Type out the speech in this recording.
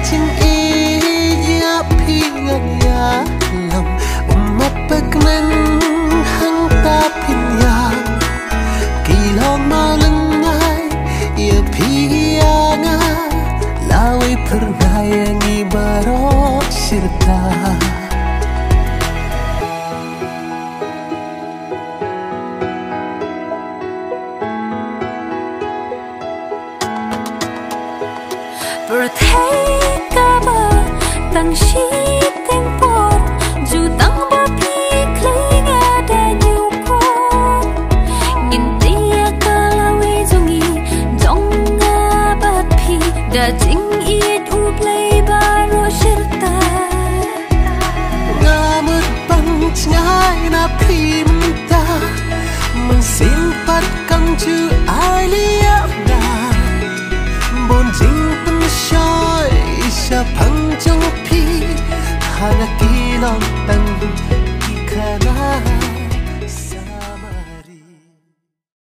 chinh ý ya phi ngạc ya lòng mất bạc nên hăng ta phin ya kỳ lòng mau lần ngay ya phi ya nga lawi pernah yang ibarat sirta berthei kaba tang shi teng por ju tang ba pi klei nga da nyu ko ngin tia kalawi zongi dong nga ba pi da jing it u play ba ro shirta nga mut bang ngai na pi mta mang sin pat kang chu ai lia na bon jing pen shoy sa phang chung pi hana